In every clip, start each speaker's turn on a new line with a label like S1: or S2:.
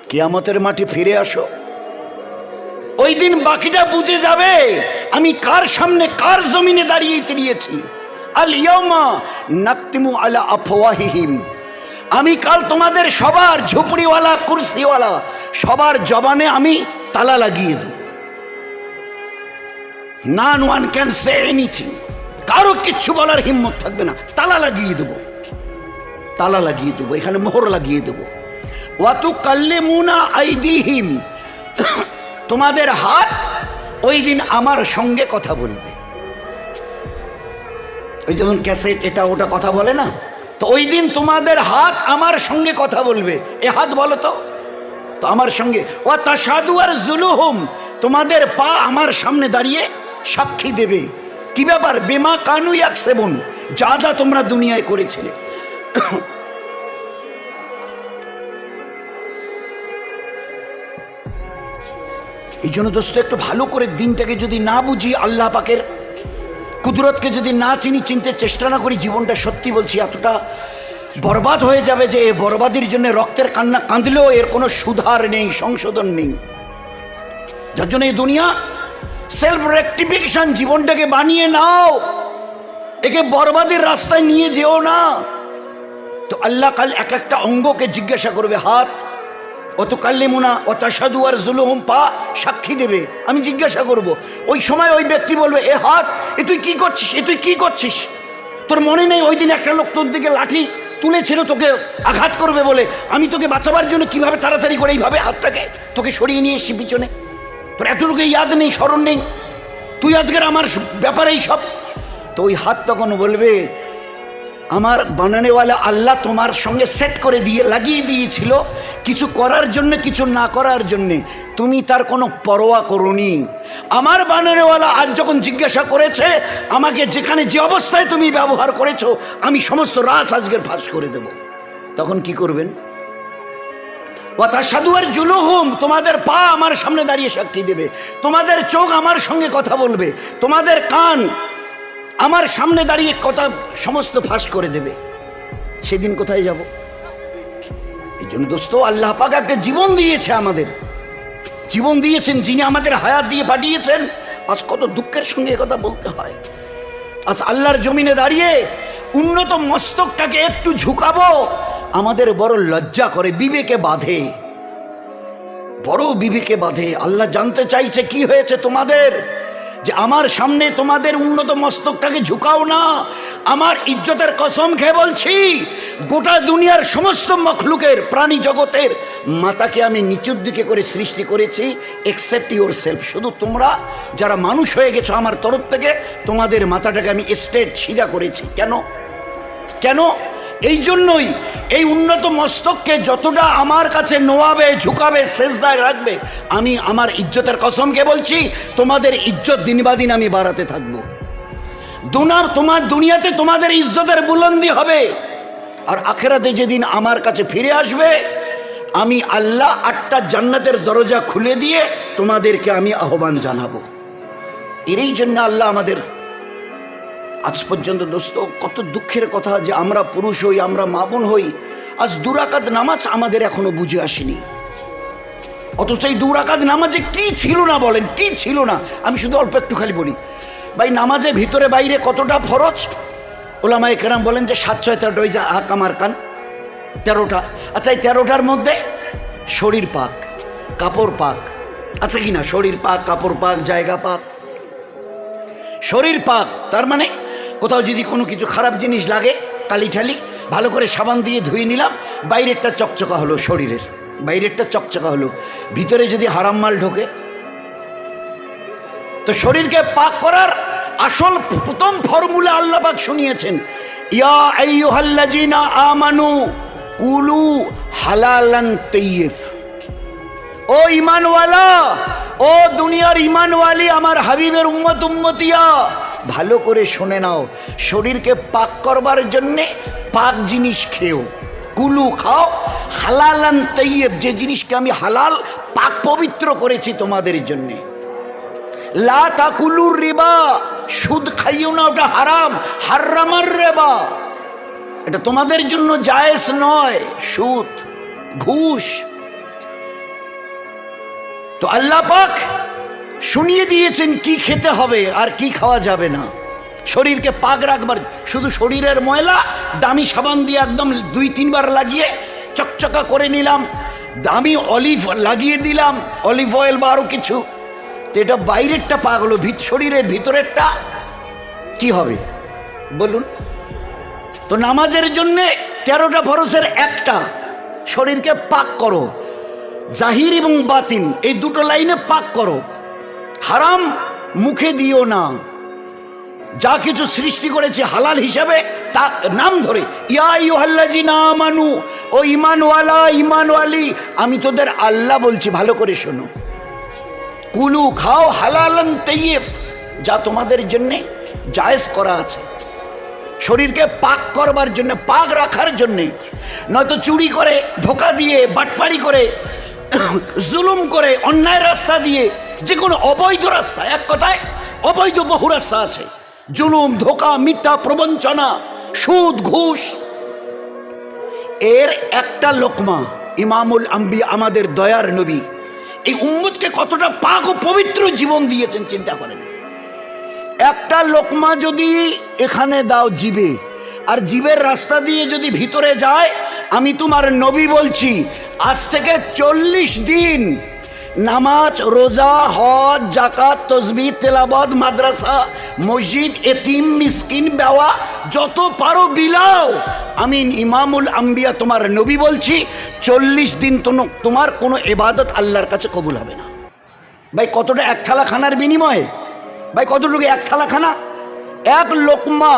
S1: কিয়ামতের মাঠে ফিরে আসো। ওই দিন বাকিটা বুঝে যাবে আমি কার সামনে কার জমিনে দাঁড়িয়ে তিরিয়েছি। আল ইয়াউমা নাকতিমু আলা আফওয়াহিহিম, আমি কাল তোমাদের সবার ঝুপড়িওয়ালা কুরসিওয়ালা সবার জবানে আমি তালা লাগিয়ে দেব। নন ওয়ান ক্যান সে এনিথিং, কারো কিচ্ছু বলার হিম্মত থাকবে না। তালা লাগিয়ে দেব, তালা লাগিয়ে দেবো, এখানে মোহর লাগিয়ে দেবো। ওয়াতু কাল্লিমুনা আইদিহিম, তোমাদের হাত ওই দিন আমার সঙ্গে কথা বলবে। ওই যেমন ক্যাসেট এটা ওটা কথা বলে না, তো ওই দিন তোমাদের হাত আমার সঙ্গে কথা বলবে। এ হাত বলো তো আমার সঙ্গে। ওয়া তাশহাদু আরজুলুহুম, তোমাদের পা আমার সামনে দাঁড়িয়ে সাক্ষী দেবে। কি ব্যাপার? বিমা কানু ইয়াকসিবুন, যা যা তোমরা দুনিয়ায় করেছিলে। এই জন্য দোস্ত একটু ভালো করে দিনটাকে যদি না বুঝি, আল্লাহ পাকের কুদরতকে যদি না চিনতে চেষ্টা না করি, জীবনটা সত্যি বলছি এতটা বরবাদ হয়ে যাবে যে এই বরবাদির জন্য রক্তের কান্না কাঁদলেও এর কোনো সুধার নেই, সংশোধন নেই। যার জন্য এই দুনিয়া সেলফ রেকটিফিকেশন, জীবনটাকে বানিয়ে নাও, একে বরবাদের রাস্তায় নিয়ে যেও না। তো আল্লাহ কাল এক একটা অঙ্গকে জিজ্ঞাসা করবে, হাত অত কাল্লিমুনা ও তাশহাদু আরজুলুহুম, পা সাক্ষী দেবে। আমি জিজ্ঞাসা করব, ওই সময় ওই ব্যক্তি বলবে, এ হাত, এ তুই কি করছিস, এ তুই কি করছিস? তোর মনে নেই ওই দিন একটা লোক তোর দিকে লাঠি তুলেছিল তোকে আঘাত করবে বলে, আমি তোকে বাঁচাবার জন্য কিভাবে তাড়াতাড়ি করে এইভাবে হাতটাকে তোকে সরিয়ে নিয়ে এসেছি পিছনে? তোর এতটুকু ইয়াদ নেই, স্মরণ নেই? তুই আজকের আমার ব্যাপারে এই সব। তো ওই হাত তখন বলবে, আমার বানানেওয়ালা আল্লাহ তোমার সঙ্গে সেট করে দিয়ে লাগিয়ে দিয়েছিল কিছু করার জন্য, কিছু না করার জন্যে, তুমি তার কোনো পরোয়া করোনি। আমার বানানেওয়ালা আজ যখন জিজ্ঞাসা করেছে আমাকে, যেখানে যে অবস্থায় তুমি ব্যবহার করেছো, আমি সমস্ত রাজ আজকের ফাঁস করে দেব। তখন কি করবেন? ওয়া তাশহাদু আরজুলুহুম, তোমাদের পা আমার সামনে দাঁড়িয়ে সাক্ষী দেবে, তোমাদের চোখ আমার সঙ্গে কথা বলবে, তোমাদের কান আমার সামনে দাঁড়িয়ে কথা সমস্ত ফাঁস করে দেবে। সেদিন কোথায় যাব? এই জন্য দোস্ত, আল্লাহ পাক একটা জীবন দিয়েছে, আমাদের জীবন দিয়েছেন, যিনি আমাদের হায়াত দিয়ে পাঠিয়েছেন। আজ কত দুঃখের সঙ্গে কথা বলতে হয়। আজ আল্লাহর জমিনে দাঁড়িয়ে উন্নত মস্তকটাকে একটু ঝুঁকাবো, আমাদের বড় লজ্জা করে, বিবেকে বাঁধে, বড় বিবেকে বাঁধে। আল্লাহ জানতে চাইছে কি হয়েছে তোমাদের, যে আমার সামনে তোমাদের উন্নত মস্তকটাকে ঝুঁকাও না। আমার ইজ্জতের কসম খেয়ে বলছি, গোটা দুনিয়ার সমস্ত মখলুকের, প্রাণী জগতের মাথাকে আমি নিচুর দিকে করে সৃষ্টি করেছি, এক্সেপ্ট ইউর সেলফ। শুধু তোমরা যারা মানুষ হয়ে গেছো আমার তরফ থেকে, তোমাদের মাথাটাকে আমি স্ট্রেট সিধা করেছি। কেন? কেন? এই জন্যই এই উন্নত মস্তককে যতটা আমার কাছে নোয়াবে, ঝুঁকাবে, সেজদায় রাখবে, আমি আমার ইজ্জতের কসমকে বলছি, তোমাদের ইজ্জত দিন বা দিন আমি বাড়াতে থাকবো। তোমার দুনিয়াতে তোমাদের ইজ্জতের বুলন্দি হবে, আর আখেরাতে যেদিন আমার কাছে ফিরে আসবে, আমি আল্লাহ 8টা জান্নাতের দরজা খুলে দিয়ে তোমাদেরকে আমি আহ্বান জানাবো। এরই জন্য আল্লাহ আমাদের আজ পর্যন্ত দোস্ত, কত দুঃখের কথা যে আমরা পুরুষ হই, আমরা মা বোন হই, আজ 2 রাকাত নামাজ আমাদের এখনো বুঝে আসেনি। অথচ এই 2 রাকাত নামাজে কি ছিল না, বলেন কি ছিল না? আমি শুধু অল্প একটু খালি বলি, ভাই নামাজে ভিতরে বাইরে কতটা ফরজ? ওলামায়ে কেরাম বলেন যে 7, 6, 13টা, ওই যে আকাম আরকান 13টা। আচ্ছা, এই 13টার মধ্যে শরীর পাক, কাপড় পাক আছে কি না? শরীর পাক, কাপড় পাক, জায়গা পাক। শরীর পাক তার মানে কোথাও যদি কোনো কিছু খারাপ জিনিস লাগে, কালি ঠালি, ভালো করে সাবান দিয়ে ধুয়ে নিলাম, বাইরেরটা চকচকা হলো, শরীরের বাইরেরটা চকচকা হলো, ভিতরে যদি হারাম মাল ঢোকে, তো শরীরকে পাক করার আসল প্রথম ফর্মুলা আল্লাহ পাক শুনিয়েছেন, ইয়া আইয়ুহাল্লাযীনা আমানু কুলু হালালান তাইয়্যিব। ও ঈমানওয়ালা, ও দুনিয়ার ঈমানওয়ালি, আমার হাবিবের উম্মত উম্মতিয়া, ভালো করে শুনে নাও, শরীরকে পাক করবার জন্যে পাক জিনিস খেও, কুলু খাও, হালালান তাইয়্যিব, যে জিনিসকে আমি হালাল পাক পবিত্র করেছি তোমাদের জন্যে। লা তাকুলুর রিবা, সুদ খাইও না, ওটা হারাম, হারামার রিবা, এটা তোমাদের জন্য জায়েজ নয়। সুদ, ঘুষ, তো আল্লাহ পাক শুনিয়ে দিয়েছেন কি খেতে হবে আর কি খাওয়া যাবে না। শরীরকে পাক রাখবার, শুধু শরীরের ময়লা দামি সাবান দিয়ে একদম 2-3 বার লাগিয়ে চকচকা করে নিলাম, দামি অলিভ লাগিয়ে দিলাম, অলিভ অয়েল বা আরও কিছু, তো এটা বাইরেরটা পাক হলো, শরীরের ভিতরেরটা কি হবে বলুন? তো নামাজের জন্যে 13টা ফরজের একটা, শরীরকে পাক করো, জাহির এবং বাতিন এই দুটো লাইনে পাক করো। হারাম মুখে দিও না, যা কিছু সৃষ্টি করেছে হালাল হিসাবে তা নাম ধরে, ইয়া আইয়ুহাল্লাযিনা আমানু, ও ঈমানওয়ালা ঈমানওয়ালি, আমি তোদের আল্লাহ বলছি, ভালো করে শোনো। কুলু খাও হালালান তাইয়্যিব, যা তোমাদের জন্য জায়েজ করা আছে, শরীরকে পাক করবার জন্য, পাক রাখার জন্যে। নয়তো চুরি করে, ধোকা দিয়ে, বাটপাড়ি করে, জুলুম করে, অন্যায় রাস্তা দিয়ে, যে কোনো অবৈধ রাস্তা, এক কথায় অবৈধ বহু রাস্তা আছে, জুলুম, ধোকা, মিথ্যা প্রবঞ্চনা, সুদ, ঘুষ, এর একটা লোকমা ইমামুল আম্বিয়া আমাদের দয়ার নবী এই উম্মতকে কতটা পাক ও পবিত্র জীবন দিয়েছেন চিন্তা করেন। একটা লোকমা যদি এখানে দাও জিবে, আর জিবের রাস্তা দিয়ে যদি ভিতরে যায়, আমি তোমার নবী বলছি আজ থেকে 40 দিন নামাজ, রোজা, হজ, জাকাত, তসবিহ, তেলাওয়াত, মাদ্রাসা, মসজিদ, এতিম, মিসকিন, বেওয়া যত পারো বিলাও। আমি ইমামুল আম্বিয়া তোমার নবী বলছি 40 দিন তোমার কোনো ইবাদত আল্লাহর কাছে কবুল হবে না। ভাই কতটা এক থালা খানার বিনিময়ে, ভাই কতটুকু এক থালা খানা, এক লোকমা,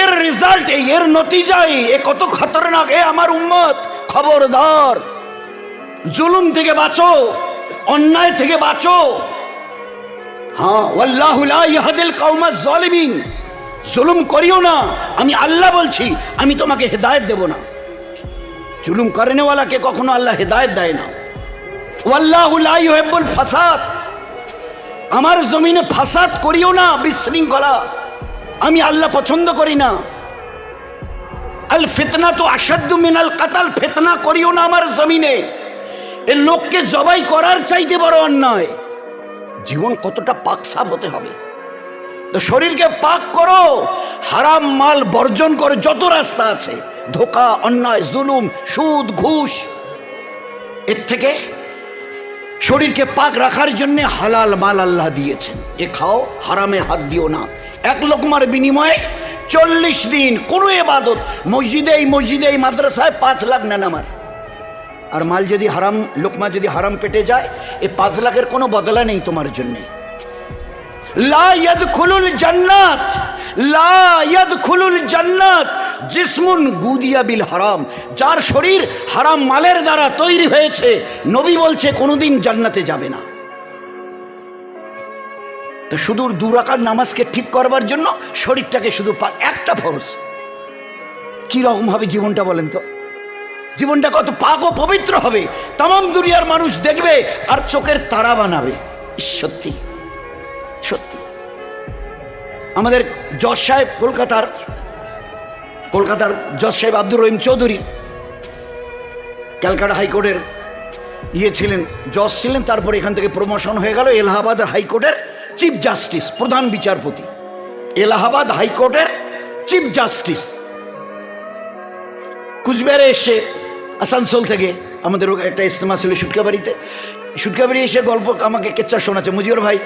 S1: এর রেজাল্ট এই, এর নতিজাই এ কত খতরনাক। এ আমার উম্মত, খবরদার, জুলুম থেকে বাঁচো, অন্যায় থেকে বাঁচো। হ্যাঁ, ওয়াল্লাহু লা ইয়াহদিল কওমাজ জালিমিন, জুলুম করিও না, আমি আল্লাহ বলছি, আমি তোমাকে হেদায়েত দেব না। জুলুম করেনেওয়ালাকে কখনো আল্লাহ হেদায়েত দেয় না। ওয়াল্লাহু লা ইউহিব্বুল ফাসাদ, আমার জমিনে ফাসাদ করিও না, বিশৃঙ্খলা আমি আল্লাহ পছন্দ করি না। আল ফিতনা তো আশাদ্দু মিনাল কাতাল, ফিতনা করিও না আমার জমিনে। এ লোককে জবাই করার চাইতে বড় অন্যায়। জীবন কতটা পাক সাফ হতে হবে। তো শরীরকে পাক করো, হারাম মাল বর্জন করে, যত রাস্তা আছে, ধোকা, অন্যায়, জুলুম, সুদ, ঘুষ, এর থেকে শরীরকে পাক রাখার জন্য হালাল মাল আল্লাহ দিয়েছেন, এ খাও, হারামে হাত দিও না। এক লোকমার বিনিময়ে 40 দিন কোনো ইবাদত, মসজিদে মাদ্রাসায় 5 লাখ নেন আমার, আর মাল যদি হারাম, লোকমা যদি হারাম পেটে যায়, এ 5 লাখের কোনো বদলা নেই তোমার জন্য। লা ইয়াদখুলুল জান্নাত, লা ইয়াদখুলুল জান্নাত জিসমুন গুদিয়া বিল হারাম, যার শরীর হারাম মালের দ্বারা তৈরি হয়েছে, নবী বলছে কোনোদিন জান্নাতে যাবে না। তো শুধু 2 রাকাত নামাজকে ঠিক করবার জন্য শরীরটাকে শুধু একটা ফরজ, কি রকম হবে জীবনটা বলেন তো? জীবনটা কত পাক ও পবিত্র হবে, তামাম দুনিয়ার মানুষ দেখবে আর চোখের তারা বানাবে। সত্যি সত্যি। আমাদের জজ সাহেব, কলকাতার জজ সাহেব আব্দুর রহিম চৌধুরী, ক্যালকাটা হাইকোর্টের ছিলেন, জজ ছিলেন, তারপরে এখান থেকে প্রমোশন হয়ে গেল এলাহাবাদ হাইকোর্টের চিফ জাস্টিস, প্রধান বিচারপতি, এলাহাবাদ হাইকোর্টের চিফ জাস্টিস। কুচবিহারে এসে আসানসোল থেকে আমাদের একটা ইজতেমা ছিল সুটকাবাড়ি এসে গল্প আমাকে কেচ্চা শোনাচ্ছে, মুজিবুর ভাই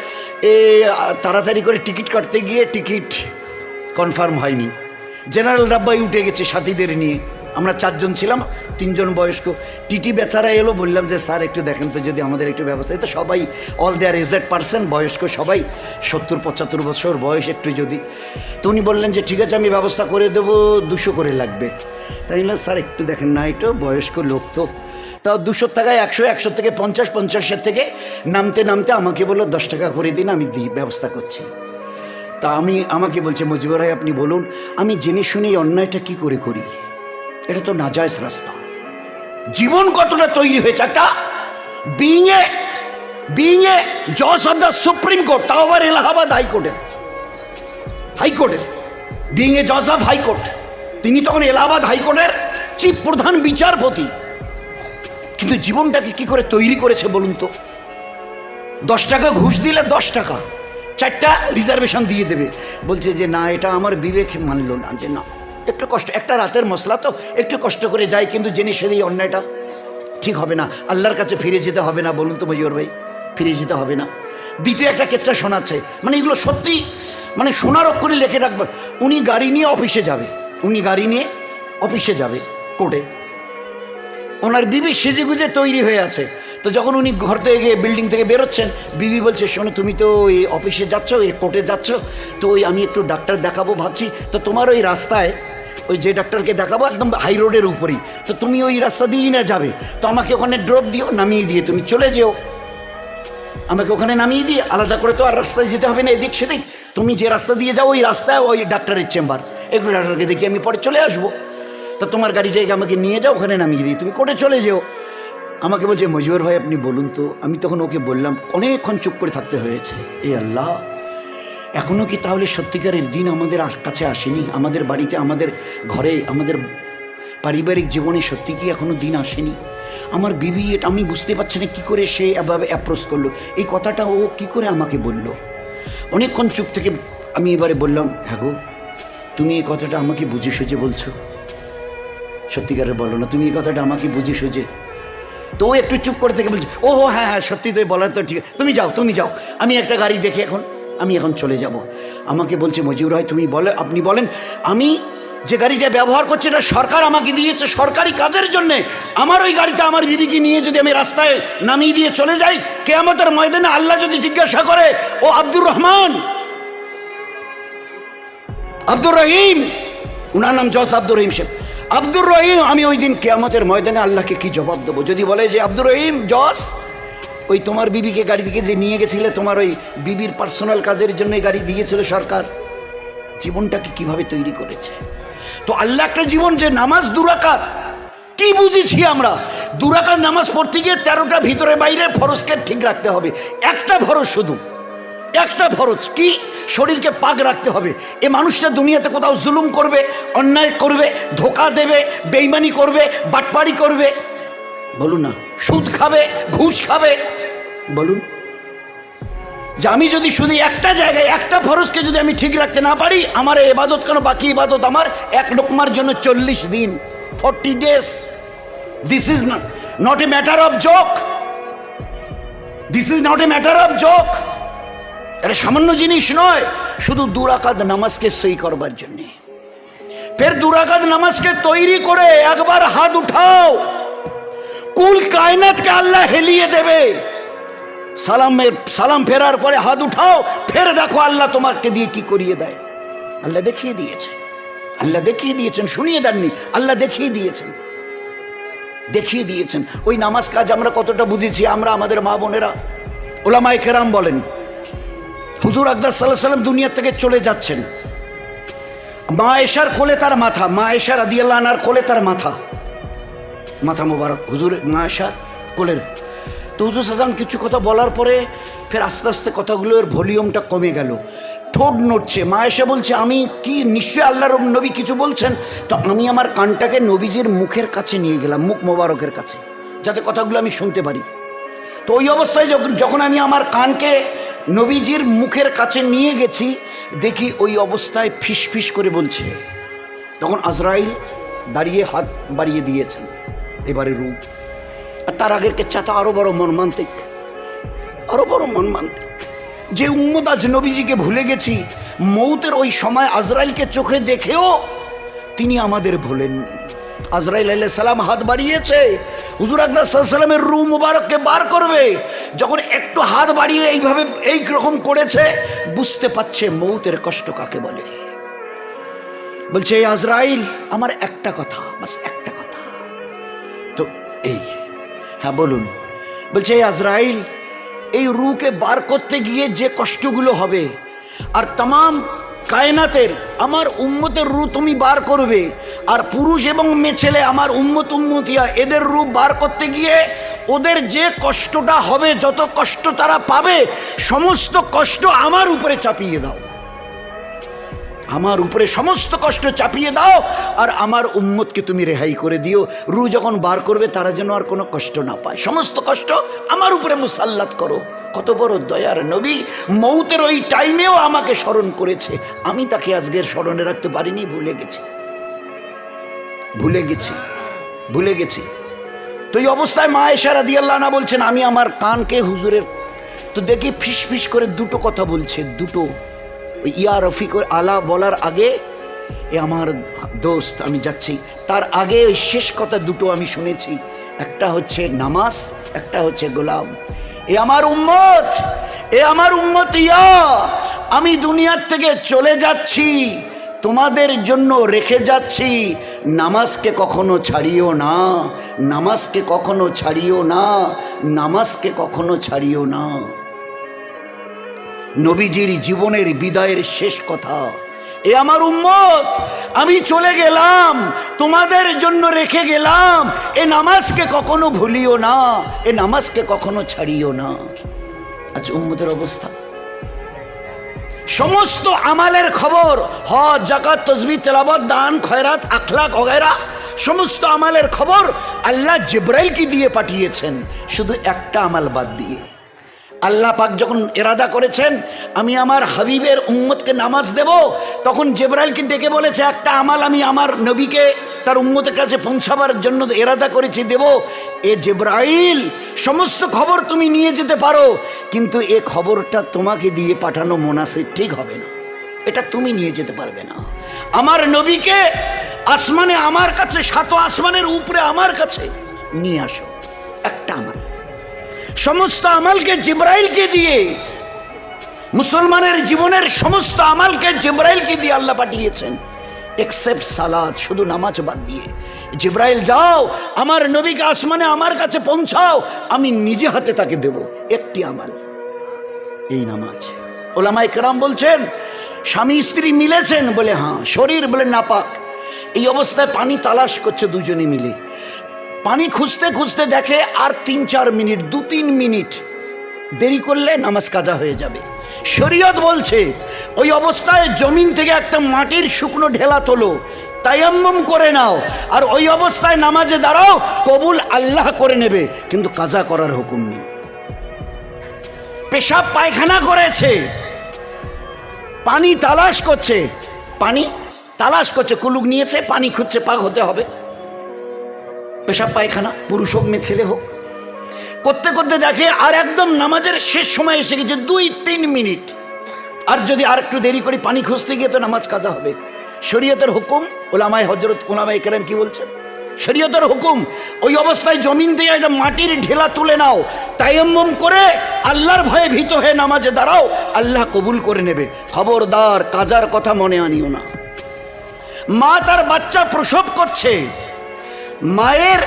S1: তাড়াতাড়ি করে টিকিট কাটতে গিয়ে টিকিট কনফার্ম হয়নি, জেনারেল ডাব্বাই উঠে গেছে সাথীদের নিয়ে, আমরা 4 জন ছিলাম, 3 জন বয়স্ক। টিটি বেচারা এলো, বললাম যে স্যার একটু দেখেন তো যদি আমাদের একটু ব্যবস্থা, তো সবাই অল দেয়ার এজেড পার্সন, বয়স্ক সবাই, 70-75 বছর বয়স, একটু যদি, তো উনি বললেন যে ঠিক আছে আমি ব্যবস্থা করে দেবো, 200 করে লাগবে। তাই বললাম স্যার একটু দেখেন না, একটু বয়স্ক লোক তো, তাও 200 টাকায় 100, 100 থেকে 50, 50 থেকে নামতে আমাকে বললো 10 টাকা করে দিন, আমি ব্যবস্থা করছি। তা আমাকে বলছে মুজিবুর ভাই আপনি বলুন, আমি জেনে শুনে এই অন্যায়টা কি করে করি, এটা তো নাজায়েজ রাস্তা। জীবন কতটা তৈরি হয়েছে, একটা বিইং এ জজ অফ দ্য সুপ্রিম কোর্ট, তাও আবার এলাহাবাদ হাইকোর্টের বিইং এ জজ অফ হাইকোর্ট, তিনি তখন এলাহাবাদ হাইকোর্টের চিফ প্রধান বিচারপতি। কিন্তু জীবনটাকে কি করে তৈরি করেছে বলুন তো। 10 টাকা ঘুষ দিলে 10 টাকা 4টা রিজার্ভেশন দিয়ে দেবে, বলছে যে না এটা আমার বিবেক মানল না, যে না একটু কষ্ট, একটা রাতের মশলা তো একটু কষ্ট করে যাই, কিন্তু জেনে শুধু অন্যায়টা ঠিক হবে না, আল্লাহর কাছে ফিরে যেতে হবে না বলুন তো মজিবর ভাই, ফিরে যেতে হবে না। দ্বিতীয় একটা কেচ্চা শোনাচ্ছে, মানে এগুলো সত্যি মানে সোনার অক্ষরে লিখে রাখবে। উনি গাড়ি নিয়ে অফিসে যাবে, কোর্টে, ওনার বিবি সেজে গুজে তৈরি হয়ে আছে। তো যখন উনি ঘর থেকে গিয়ে বিল্ডিং থেকে বেরোচ্ছেন, বিবি বলছে শোনো তুমি তো ওই অফিসে যাচ্ছ, এই কোর্টে যাচ্ছ, তো ওই আমি একটু ডাক্তার দেখাবো ভাবছি, তো তোমার ওই রাস্তায় ওই যে ডাক্তারকে দেখাবো একদম হাই রোডের উপরেই, তো তুমি ওই রাস্তা দিয়েই না যাবে, তো আমাকে ওখানে ড্রপ দিও, নামিয়ে দিয়ে তুমি চলে যেও, আমাকে ওখানে নামিয়ে দিয়ে আলাদা করে তো আর রাস্তায় যেতে হবে না এদিক সেদিক, তুমি যে রাস্তা দিয়ে যাও ওই রাস্তায় ওই ডাক্তারের চেম্বার, একটু ডাক্তারকে দেখি আমি পরে চলে আসবো, তো তোমার গাড়িটাকে আমাকে নিয়ে যাও, ওখানে নামিয়ে দিই, তুমি কোর্টে চলে যেও। আমাকে বলছে মজিবর ভাই আপনি বলুন তো। আমি তখন ওকে বললাম, অনেকক্ষণ চুপ করে থাকতে হয়েছে, এই আল্লাহ এখনও কি তাহলে সত্যিকারের দিন আমাদের কাছে আসেনি? আমাদের বাড়িতে, আমাদের ঘরে, আমাদের পারিবারিক জীবনে সত্যি কি এখনও দিন আসেনি? আমার বিবি এটা আমি বুঝতে পারছি না কী করে সে এভাবে অ্যাপ্রোচ করলো, এই কথাটা ও কি করে আমাকে বলল। অনেকক্ষণ চুপ থেকে আমি এবারে বললাম, হ্যাঁ গো তুমি এই কথাটা আমাকে বুঝে সুঝে বলছো? সত্যিকারের বলো না, তুমি এই কথাটা আমাকে বুঝে সুঝে? তো ও একটু চুপ করে থেকে বলছে, ও হ্যাঁ হ্যাঁ সত্যি তো বলার তো ঠিক, তুমি যাও, আমি একটা গাড়ি দেখে আমি এখন চলে যাব। আমাকে বলছে মজিবুর ভাই তুমি বলে, আপনি বলেন, আমি যে গাড়িটা ব্যবহার করছি এটা সরকার আমাকে দিয়েছে সরকারি কাজের জন্যে, আমার ওই গাড়িতে আমার বিবিকে নিয়ে যদি আমি রাস্তায় নামিয়ে দিয়ে চলে যাই, কিয়ামতের ময়দানে আল্লাহ যদি জিজ্ঞাসা করে ও আব্দুর রহমান, আব্দুর রহিম, উনার নাম জস আব্দুর রহিম শেখ, আব্দুর রহিম, আমি ওই দিন কিয়ামতের ময়দানে আল্লাহকে কি জবাব দেবো? যদি বলে যে আব্দুর রহিম জস, ওই তোমার বিবিকে গাড়ি থেকে যে নিয়ে গেছিলে, তোমার ওই বিবির পার্সোনাল কাজের জন্য গাড়ি দিয়েছিল সরকার, জীবনটাকে কিভাবে তৈরি করেছে। তো আল্লাহ একটা জীবন, যে নামাজ 2 রাকাত, কি বুঝেছি আমরা? 2 রাকাত নামাজ পড়তে গিয়ে 13টা ভিতরে বাইরে ফরজকে ঠিক রাখতে হবে, একটা ফরজ, শুধু একটা ফরজ কি, শরীরকে পাক রাখতে হবে। এ মানুষটা দুনিয়াতে কোথাও জুলুম করবে, অন্যায় করবে, ধোকা দেবে, বেঈমানি করবে, বাটপাড়ি করবে, বলুন না, সুদ খাবে, ঘুষ খাবে, বলুন, যে আমি যদি শুধু একটা জায়গায় একটা ফরজকে যদি আমি ঠিক রাখতে না পারি, আমার এই ইবাদত কেন, বাকি ইবাদত আমার এক লোকমার জন্য 40 দিন, 40 days। This is not a matter of joke, this is not a matter of joke. এটা সামান্য জিনিস নয়, শুধু 2 রাকাত নামাজকে সই করবার জন্য। ফের 2 রাকাত নামাজকে তৈরি করে একবার হাত উঠাও, কুল কায়নাতকে আল্লাহ হেলিয়ে দেবে। সালাম ফেরার পরে হাত উঠাও, ফের দেখো আল্লাহ তোমাকে দিয়ে কি করিয়ে দেয়। আল্লাহ দেখিয়ে দিয়েছেন, শুনিয়ে দেননি, আল্লাহ দেখিয়ে দিয়েছেন। ওই নামাজ কাজ আমরা কতটা বুঝেছি? আমরা, আমাদের মা বোনেরা, ওলামায়ে কেরাম বলেন, হুজুর আকরাম সাল্লাল্লাহু আলাইহি ওয়াসাল্লাম দুনিয়া থেকে চলে যাচ্ছেন, মা আয়েশার কোলে তার মাথা, মা আয়েশা রাদিয়াল্লাহু আনহার কোলে তার মাথা মোবারক, হুজুর মা আয়েশার কোলের। তো হুজুর সাল্লাল্লাহু কিছু কথা বলার পরে ফের আস্তে আস্তে কথাগুলোর ভলিউমটা কমে গেল, ঠোঁট নড়ছে। মা আয়েশা বলছে, আমি কি, নিশ্চয়ই আল্লাহর নবী কিছু বলছেন। তো আমি আমার কানটাকে নবীজির মুখের কাছে নিয়ে গেলাম, মুখ মোবারকের কাছে, যাতে কথাগুলো আমি শুনতে পারি। তো ওই অবস্থায় যখন আমি আমার কানকে নবীজির মুখের কাছে নিয়ে গেছি, দেখি ওই অবস্থায় ফিস ফিস করে বলছে। তখন আজরাইল দাঁড়িয়ে হাত বাড়িয়ে দিয়েছেন, এবারে রূপ। আর তার আগের কেচ্ছাটা আরো বড় মর্মান্তিক, যে উম্মত আজ নবীজিকে ভুলে গেছি, মৌতের ওই সময় আজরাইলকে চোখে দেখেও তিনি আমাদের ভোলেননি। আজরাইল আলাইহিস সালাম হাত বাড়িয়েছে, হুজুর আকরাম সাল্লাল্লাহু আলাইহি ওয়াসাল্লামের রূহ মুবারককে বার করবে, যখন একটু হাত বাড়িয়ে এইভাবে এই রকম করেছে, বুঝতে পারছে মৌতের কষ্ট কাকে বলে। বলছে, এই আজরাইল, আমার একটা কথা, বাস একটা কথা। তো এই, হ্যাঁ বলুন। বলছে, এই আজরাইল, এই রূহকে বার করতে গিয়ে যে কষ্টগুলো হবে, আর तमाम কায়নাতের আমার উম্মতের রূহ তুমি বার করবে, আর পুরুষ এবং মেয়ে ছেলে আমার উম্মতিয়া এদের রূহ বার করতে গিয়ে ওদের যে কষ্টটা হবে, যত কষ্ট তারা পাবে, সমস্ত কষ্ট আমার উপরে চাপিয়ে দাও। আমার উপরে সমস্ত কষ্ট চাপিয়ে দাও আর আমার উম্মতকে তুমি রেহাই করে দিও। রূহ যখন বার করবে তারা যেন আর কোনো কষ্ট না পায়, সমস্ত কষ্ট আমার উপরে মুসাল্লাত করো। কত বড় দয়ার নবী, মৌতের ওই টাইমেও আমাকে স্মরণ করেছে। আমি তাকে আজকের স্মরণে রাখতে পারিনি, ভুলে গেছি। তো এই অবস্থায় মা আয়েশা রাদিয়াল্লাহু আনহা বলছেন, আমি আমার কানকে হুজুরের তো দেখি ফিস ফিস করে দুটো কথা বলছে, দুটো। ইয়া রফিক আলা বলার আগে, এ আমার দোস্ত আমি যাচ্ছি, তার আগে ওই শেষ কথা দুটো আমি শুনেছি, একটা হচ্ছে নামাজ, একটা হচ্ছে গোলাম। এ আমার উম্মত, ইয়া আমি দুনিয়ার থেকে চলে যাচ্ছি, তোমাদের জন্য রেখে যাচ্ছি, নামাজকে কখনো ছাড়িও না, নামাজকে কখনো ছাড়িও না, নামাজকে কখনো ছাড়িও না। নবীজির জীবনের বিদায়ের শেষ কথা, এ আমার উম্মত আমি চলে গেলাম, তোমাদের জন্য রেখে গেলাম, এ নামাজকে কখনো ভুলিও না, এ নামাজকে কখনো ছাড়িও না। আজ উম্মতের অবস্থা, সমস্ত আমালের খবর, হজ, যাকাত, তাসবিহ, তেলাওয়াত, দান, খয়রাত, আখলাক ওগেরা, সমস্ত আমালের খবর আল্লাহ জিবরাইলকে দিয়ে পাঠিয়েছেন, শুধু একটা আমাল বাদ দিয়ে। আল্লাহ পাক যখন ইরাদা করেছেন আমি আমার হাবিবের উম্মতকে নামাজ দেব, তখন জিবরাইলকে ডেকে বলেছে একটা আমাল আমি আমার নবীকে তার উম্মতের কাছে পৌঁছাবার জন্য ইরাদা করেছি দেব। এ জিবরাইল, সমস্ত খবর তুমি নিয়ে যেতে পারো, কিন্তু এ খবরটা তোমাকে দিয়ে পাঠানো মুনাসিব ঠিক হবে না, এটা তুমি নিয়ে যেতে পারবে না। আমার নবীকে আসমানে আমার কাছে, সাত আসমানের উপরে আমার কাছে নিয়ে আসো, একটা আমাল। সমস্ত আমালকে জিবরাইলকে দিয়ে, মুসলমানের জীবনের সমস্ত আমালকে জিবরাইলকে দিয়ে আল্লাহ পাঠিয়েছেন, এক্সেপ্ট সালাত, শুধু নামাজ বাদ দিয়ে। জিবরাইল যাও আমার নবীকে আসমানে আমার কাছে পৌঁছাও, আমি নিজে হাতে তাকে দেব, একটি আমাল, এই নামাজ। ওলামায়ে কেরাম বলছেন স্বামী স্ত্রী মিলেছেন বলে হ্যাঁ, শরীর বলে নাপাক, এই অবস্থায় পানি তালাশ করছে দুজনে মিলে, পানি খুঁজতে খুঁজতে দেখে আর 3-4 মিনিট, 2-3 মিনিট দেরি করলে নামাজ কাজা হয়ে যাবে। শরীয়ত বলছে ওই অবস্থায় জমিন থেকে একটা মাটির শুকনো ঢেলা তোলো, তায়াম্মুম করে নাও, আর ওই অবস্থায় নামাজে দাঁড়াও, কবুল আল্লাহ করে নেবে, কিন্তু কাজা করার হুকুম নেই। পেশাব পায়খানা করেছে, পানি তালাশ করছে, কুলুক নিয়েছে, পানি খুঁজছে, পাক হতে হবে। পেশাব পায়খানা পুরুষ হোক মেয়ে ছেলে হোক, করতে করতে দেখে আর একদম নামাজের শেষ সময় এসে গেছে, 2-3 মিনিট, আর যদি আর একটু দেরি করি পানি খুঁজতে গিয়ে তো নামাজ কাজা হবে। শরীয়তের হুকুম, ওলামায়ে কেরাম কি বলছেন? শরীয়তের হুকুম ওই অবস্থায় জমিন দিয়ে একটা মাটির ঢেলা তুলে নাও, তায়াম্মুম করে আল্লাহর ভয়ে ভীত হয়ে নামাজে দাঁড়াও, আল্লাহ কবুল করে নেবে। খবরদার কাজার কথা মনে আনিও না। মা তার বাচ্চা প্রসব করছে, মায়ের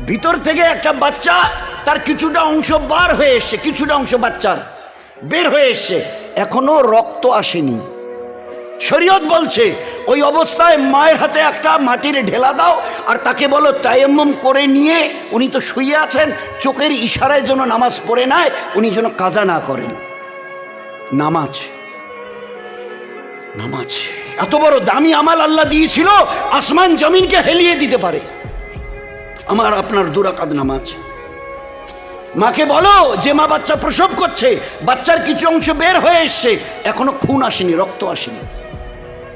S1: ভিতর থেকে একটা বাচ্চা, তার কিছুটা অংশ বার হয়ে এসছে, কিছুটা অংশ বাচ্চার বের হয়ে এসছে, এখনো রক্ত আসেনি। শরীয়ত বলছে ওই অবস্থায় মায়ের হাতে একটা মাটির ঢেলা দাও, আর তাকে বলো তায়াম্মুম করে নিয়ে, উনি তো শুয়ে আছেন, চোখের ইশারায় যেন নামাজ পড়ে নেয়, উনি যেন কাজা না করেন। নামাজ এত বড় দামি আমাল আল্লাহ দিয়েছিল, আসমান জমিনকে হেলিয়ে দিতে পারে। আমার আপনার 2 রাকাত নামাজ। মাকে বলো যে মা বাচ্চা প্রসব করছে, বাচ্চার কিছু অংশ বের হয়ে এসছে, এখনো খুন আসেনি, রক্ত আসেনি,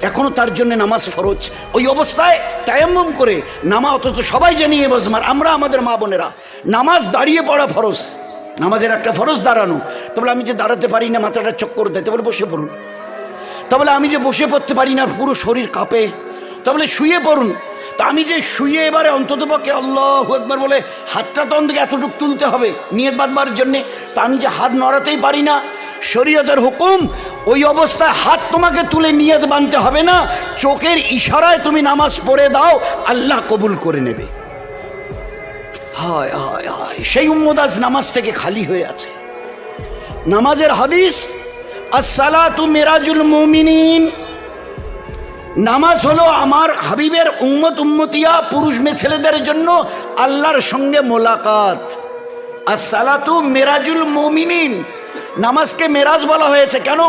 S1: এখনো তার জন্য নামাজ ফরজ। ওই অবস্থায় তায়াম্মুম করে নামাজ, অথচ সবাই জানিয়ে বসমার আমরা আমাদের মা বোনেরা, নামাজ দাঁড়িয়ে পড়া ফরজ, নামাজের একটা ফরজ দাঁড়ানো। তবে আমি যে দাঁড়াতে পারি না, মাথাটা চক্কর দেয়, তাহলে বসে পড়ুন। তাহলে আমি যে বসে পড়তে পারি না, পুরো শরীর কাঁপে, তাহলে শুয়ে পড়ুন। তা আমি যে শুয়ে এবারে অন্ততপক্ষে আল্লাহু আকবার বলে হাতটা তো অন্তত এতটুকু তুলতে হবে নিয়ত বাঁধবার জন্যে, তা আমি যে হাত নড়াতেই পারি না। শরীয়তের হুকুম ওই অবস্থায় হাত তোমাকে তুলে নিয়ত বাঁধতে হবে না, চোখের ইশারায় তুমি নামাজ পড়ে দাও, আল্লাহ কবুল করে নেবে। হায় হায় হায়, সেই উম্মত আজ নামাজ থেকে খালি হয়ে আছে। নামাজের হাদিস, আসসালাতু মিরাজুল মুমিনিন, নামাজ হলো আমার হাবিবের উম্মতিয়া পুরুষ মেয়ে ছেলেদের জন্য আল্লাহর সঙ্গে মোলাকাত। আসসালাতু মিরাজুল মুমিনিন, নামাজকে মেরাজ বলা হয়েছে কেন?